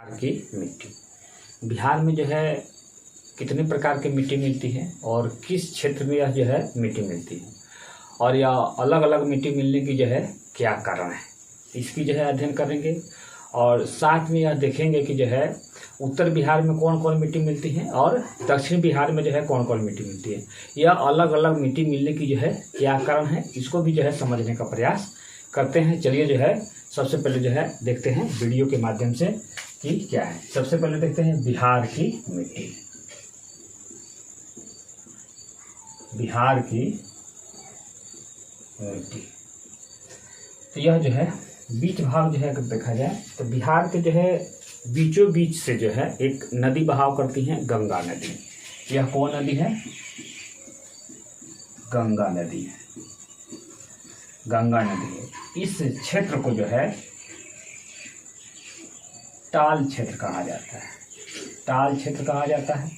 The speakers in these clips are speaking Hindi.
बिहार की मिट्टी। बिहार में जो है कितने प्रकार की मिट्टी मिलती है और किस क्षेत्र में यह जो है मिट्टी मिलती है और यह अलग अलग मिट्टी मिलने की जो है क्या कारण है, इसकी जो है अध्ययन करेंगे। और साथ में यह देखेंगे कि जो है उत्तर बिहार में कौन कौन मिट्टी मिलती है और दक्षिण बिहार में जो है कौन कौन मिट्टी मिलती है। यह अलग अलग मिट्टी मिलने की जो है क्या कारण है, इसको भी जो है समझने का प्रयास करते हैं। चलिए जो है सबसे पहले जो है देखते हैं वीडियो के माध्यम से कि क्या है। सबसे पहले देखते हैं बिहार की मिट्टी। बिहार की मिट्टी तो यह जो है बीच भाग जो है अगर देखा जाए तो बिहार के जो है बीचों बीच से जो है एक नदी बहाव करती है, गंगा नदी। यह कौन नदी है? गंगा नदी है। गंगा नदी है। इस क्षेत्र को जो है टाल क्षेत्र कहा जाता है। टाल क्षेत्र कहा जाता है।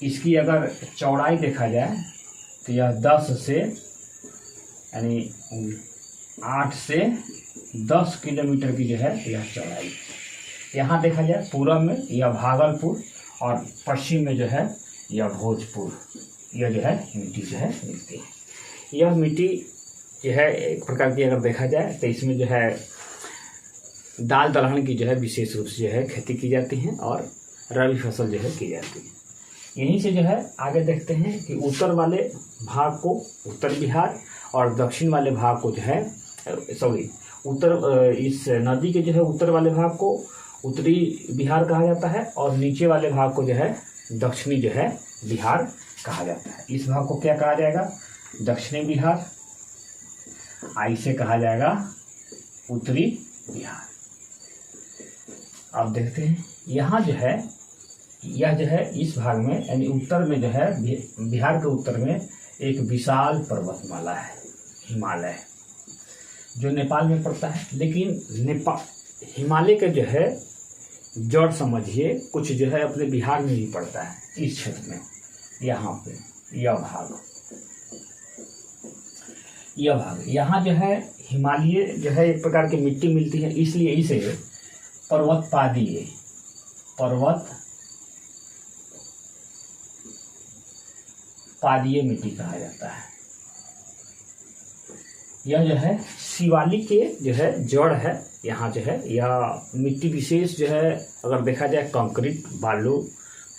इसकी अगर चौड़ाई देखा जाए तो यह 10 से यानी 8 से 10 किलोमीटर की जो है यह चौड़ाई। यहाँ देखा जाए पूर्व में यह भागलपुर और पश्चिम में जो है यह भोजपुर, यह जो है मिट्टी जो है मिलती है। यह मिट्टी जो है एक प्रकार की अगर देखा जाए तो इसमें जो है दाल दलहन की जो है विशेष रूप से जो है खेती की जाती है और रबी फसल जो है की जाती है। यहीं से जो है आगे देखते हैं कि उत्तर वाले भाग को उत्तर बिहार और दक्षिण वाले भाग को जो है इस नदी के जो है उत्तर वाले भाग को उत्तरी बिहार कहा जाता है और नीचे वाले भाग को जो है दक्षिणी जो है बिहार कहा जाता है। इस भाग को क्या कहा जाएगा? दक्षिणी बिहार। इसे कहा जाएगा उत्तरी बिहार। अब देखते हैं यहाँ जो है यह जो है इस भाग में यानी उत्तर में जो है बिहार के उत्तर में एक विशाल पर्वतमाला है, हिमालय, जो नेपाल में पड़ता है। लेकिन हिमालय के जो है जड़ समझिए कुछ जो है अपने बिहार में ही पड़ता है, इस क्षेत्र में। यहाँ पे यह भाग यहाँ जो है हिमालय जो है एक प्रकार की मिट्टी मिलती है, इसलिए इसे पादीय मिट्टी कहा जाता है। यह जो है शिवालिक के जो है जड़ है। यहाँ जो है यह मिट्टी विशेष जो है अगर देखा जाए कंक्रीट, बालू,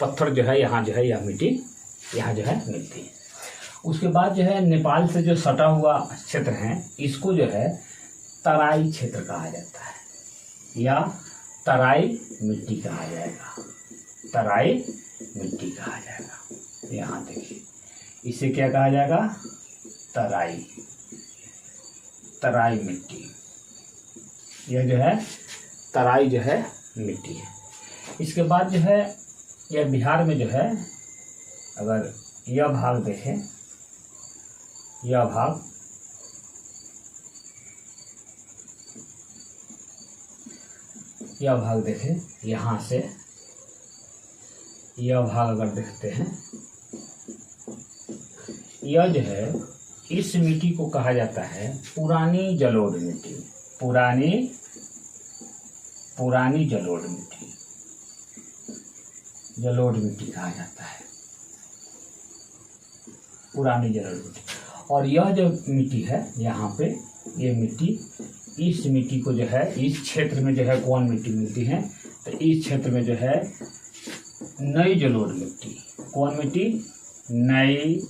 पत्थर जो है यहाँ जो है यह मिट्टी यहाँ जो है मिलती है। उसके बाद जो है नेपाल से जो सटा हुआ क्षेत्र है इसको जो है तराई क्षेत्र कहा जाता है या तराई मिट्टी कहा जाएगा। तराई मिट्टी कहा जाएगा। यहाँ देखिए इसे क्या कहा जाएगा? तराई मिट्टी। यह जो है तराई जो है मिट्टी है। इसके बाद जो है यह बिहार में जो है अगर यह भाग देखें, यह भाग देखें, यहाँ से यह भाग अगर देखते हैं, यह जो है इस मिट्टी को कहा जाता है पुरानी जलोढ़ मिट्टी। पुरानी जलोढ़ मिट्टी कहा जाता है, पुरानी जलोढ़ मिट्टी। और यह जो मिट्टी है यहाँ पे ये मिट्टी, इस मिट्टी को जो है इस क्षेत्र में जो है कौन मिट्टी मिलती है तो इस क्षेत्र में जो है नई जलोढ़ मिट्टी। कौन मिट्टी? नई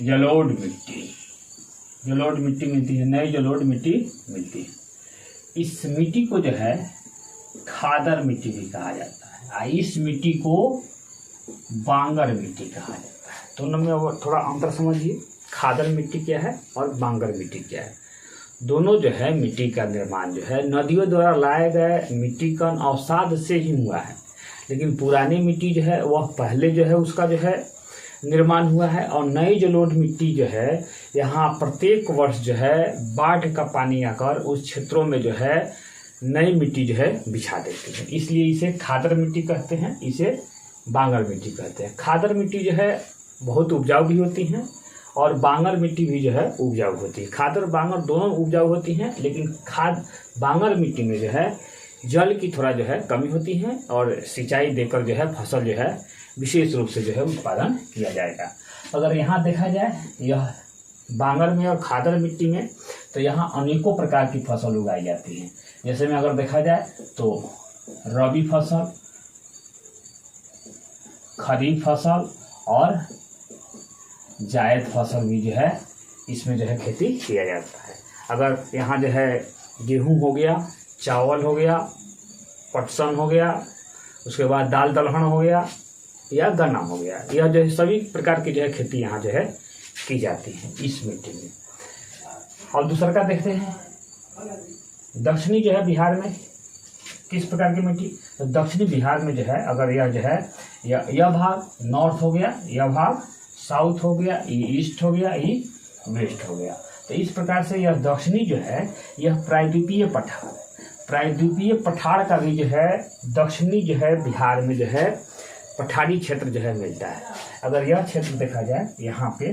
जलोढ़ मिट्टी मिलती है। नई जलोढ़ मिट्टी मिलती है। इस मिट्टी को जो है खादर मिट्टी भी कहा जाता है। इस मिट्टी को बांगर मिट्टी कहा जाता है। दोनों में थोड़ा अंतर समझिए, खादर मिट्टी क्या है और बांगर मिट्टी क्या है। दोनों जो है मिट्टी का निर्माण जो है नदियों द्वारा लाए गए मिट्टी का अवसाद से ही हुआ है। लेकिन पुरानी मिट्टी जो है वह पहले जो है उसका जो है निर्माण हुआ है। और नई जलोढ़ मिट्टी जो है यहाँ प्रत्येक वर्ष जो है बाढ़ का पानी आकर उस क्षेत्रों में जो है नई मिट्टी जो है बिछा देती है, इसलिए इसे खादर मिट्टी कहते हैं, इसे बांगर मिट्टी कहते हैं। खादर मिट्टी जो है बहुत उपजाऊ भी होती हैं और बांगर मिट्टी भी जो है उपजाऊ होती है। खादर बांगर दोनों उपजाऊ होती हैं, लेकिन बांगर मिट्टी में जो है जल की थोड़ा जो है कमी होती है और सिंचाई देकर जो है फसल जो है विशेष रूप से जो है उत्पादन किया जाएगा। अगर यहाँ देखा जाए यह बांगर में और खादर मिट्टी में, तो यहाँ अनेकों प्रकार की फसल उगाई जाती है। जैसे में अगर देखा जाए तो रबी फसल, खरीफ फसल और जायद फसल भी जो है इसमें जो है खेती किया जाता है। अगर यहाँ जो है गेहूँ हो गया, चावल हो गया, पटसन हो गया, उसके बाद दाल दलहन हो गया या गन्ना हो गया, यह जो है सभी प्रकार की जो है खेती यहाँ जो है की जाती है इस मिट्टी में। और दूसरा का देखते हैं दक्षिणी जो है बिहार में किस प्रकार की मिट्टी। तो दक्षिणी बिहार में जो है अगर यह जो है यह भाग नॉर्थ हो गया, यह भाग साउथ हो गया, ये ईस्ट हो गया, ये वेस्ट हो गया। तो इस प्रकार से यह दक्षिणी जो है यह प्रायद्वीपीय पठार, प्रायद्वीपीय पठार का भी जो है दक्षिणी जो है बिहार में जो है पठारी क्षेत्र जो है मिलता है। अगर यह क्षेत्र देखा जाए यहाँ पे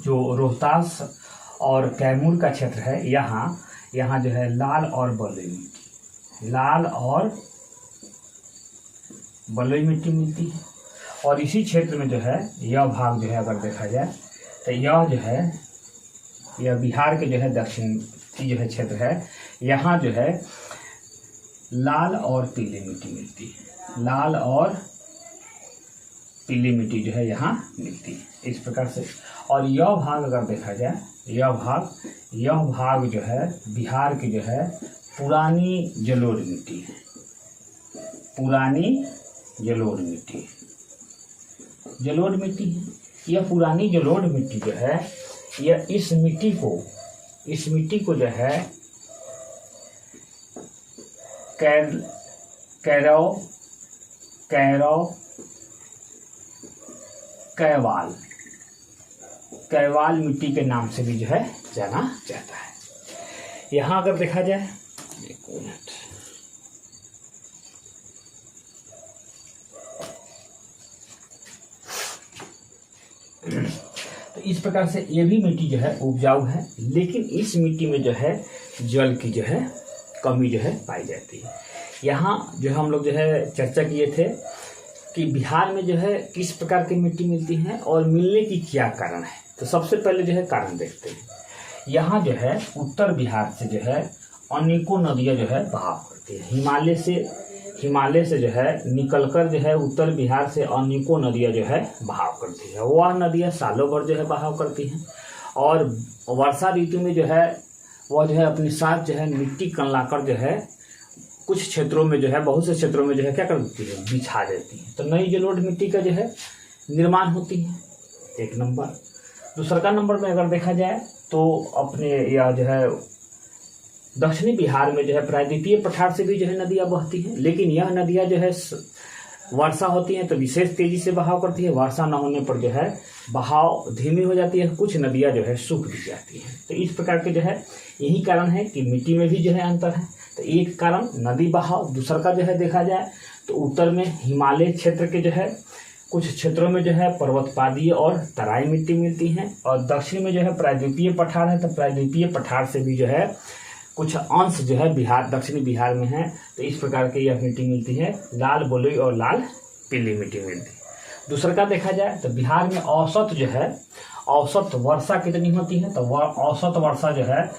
जो रोहतास और कैमूर का क्षेत्र है, यहाँ जो है लाल और बलुई मिट्टी, लाल और बलुई मिट्टी मिलती है। और इसी क्षेत्र में जो है यह भाग जो है अगर देखा जाए तो यह जो है यह बिहार के जो है दक्षिण की जो है क्षेत्र है, यहाँ जो है लाल और पीली मिट्टी मिलती है, लाल और पीली मिट्टी जो है यहाँ मिलती है इस प्रकार से। और यह भाग अगर देखा जाए यह भाग जो है बिहार की जो है पुरानी जलोढ़ मिट्टी है, पुरानी जलोढ़ मिट्टी, जलोढ़ मिट्टी है। यह पुरानी जलोढ़ मिट्टी जो है यह इस मिट्टी को जो है कैवाल मिट्टी के नाम से भी जो है जाना जाता है। यहाँ अगर देखा जाए एक मिनट, तो इस प्रकार से ये भी मिट्टी जो है उपजाऊ है, लेकिन इस मिट्टी में जो है जल की जो है कमी जो है पाई जाती है। यहाँ जो हम लोग जो है चर्चा किए थे कि बिहार में जो है किस प्रकार की मिट्टी मिलती है और मिलने की क्या कारण है। तो सबसे पहले जो है कारण देखते हैं। यहाँ जो है उत्तर बिहार से जो है अनेकों नदियाँ जो है बहाव करती है, हिमालय से जो है निकलकर जो है उत्तर बिहार से अनेकों नदियाँ जो है बहाव करती है। वह नदियाँ सालों भर जो है बहाव करती हैं और वर्षा ऋतु में जो है वह जो है अपने साथ जो है मिट्टी कण लाकर जो है कुछ क्षेत्रों में जो है बहुत से क्षेत्रों में जो है क्या कर देती है, बिछा देती है। तो नई जलोढ़ मिट्टी का जो है निर्माण होती है, एक नंबर। दूसरा नंबर में अगर देखा जाए तो अपने यह जो है दक्षिणी बिहार में जो है प्रायद्वीपीय पठार से भी जो है नदियाँ बहती हैं, लेकिन यह नदियाँ जो है वर्षा होती है तो विशेष तेजी से बहाव करती है, वर्षा न होने पर जो है बहाव धीमी हो जाती है, कुछ नदियाँ जो है सूख भी जाती हैं। तो इस प्रकार के जो है यही कारण है कि मिट्टी में भी जो है अंतर है। तो एक कारण नदी बहाव, दूसरा का जो है देखा जाए तो उत्तर में हिमालय क्षेत्र के जो है कुछ क्षेत्रों में जो है पर्वतपादीय और तराई मिट्टी मिलती है और दक्षिण में जो है प्रायद्वीपीय पठार है, तो प्रायद्वीपीय पठार से भी जो है कुछ अंश जो है बिहार दक्षिणी बिहार में है। तो इस प्रकार की यह मिट्टी मिलती है, लाल बलुई और लाल पीली मिट्टी मिलती है। दूसरा का देखा जाए तो बिहार में औसत जो है औसत वर्षा कितनी होती है, तो वह औसत वर्षा जो है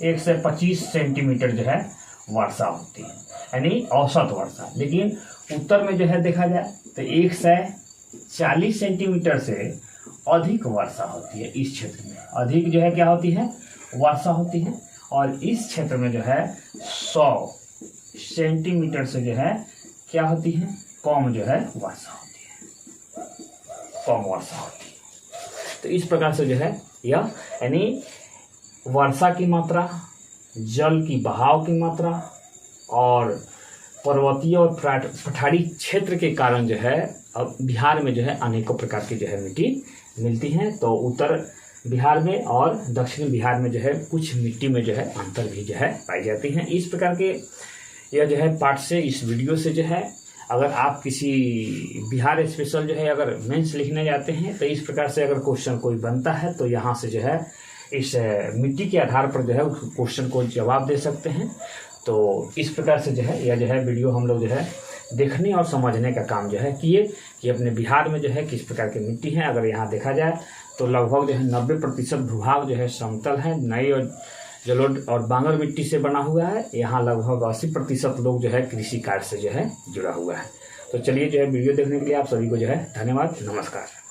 1 से 25 सेंटीमीटर जो है वर्षा होती है, यानी औसत वर्षा। लेकिन उत्तर में जो है देखा जाए तो 140 सेंटीमीटर से अधिक वर्षा होती है इस क्षेत्र में, अधिक जो है क्या होती है वर्षा होती है। और इस क्षेत्र में जो है 100 सेंटीमीटर से जो है क्या होती है कम जो है वर्षा होती है, कम वर्षा होती है। तो इस प्रकार से जो है यह यानी वर्षा की मात्रा, जल की बहाव की मात्रा और पर्वतीय और पठारी क्षेत्र के कारण जो है अब बिहार में जो है अनेकों प्रकार की जो है मिट्टी मिलती हैं। तो उत्तर बिहार में और दक्षिण बिहार में जो है कुछ मिट्टी में जो है अंतर भी जो है पाई जाती हैं। इस प्रकार के यह जो है पार्ट से इस वीडियो से जो है अगर आप किसी बिहार स्पेशल जो है अगर मेंस लिखने जाते हैं तो इस प्रकार से अगर क्वेश्चन कोई बनता है तो यहाँ से जो है इस मिट्टी के आधार पर जो है उस क्वेश्चन को जवाब दे सकते हैं। तो इस प्रकार से जो है यह जो है वीडियो हम लोग जो है देखने और समझने का काम जो है किए कि अपने बिहार में जो है किस प्रकार की मिट्टी है। अगर यहाँ देखा जाए तो लगभग जो है 90% भूभाग जो है समतल है, नई और जलोढ़ और बांगर मिट्टी से बना हुआ है। यहाँ लगभग 80% लोग जो है कृषि कार्य से जो है जुड़ा हुआ है। तो चलिए जो है वीडियो देखने के लिए आप सभी को जो है धन्यवाद, नमस्कार।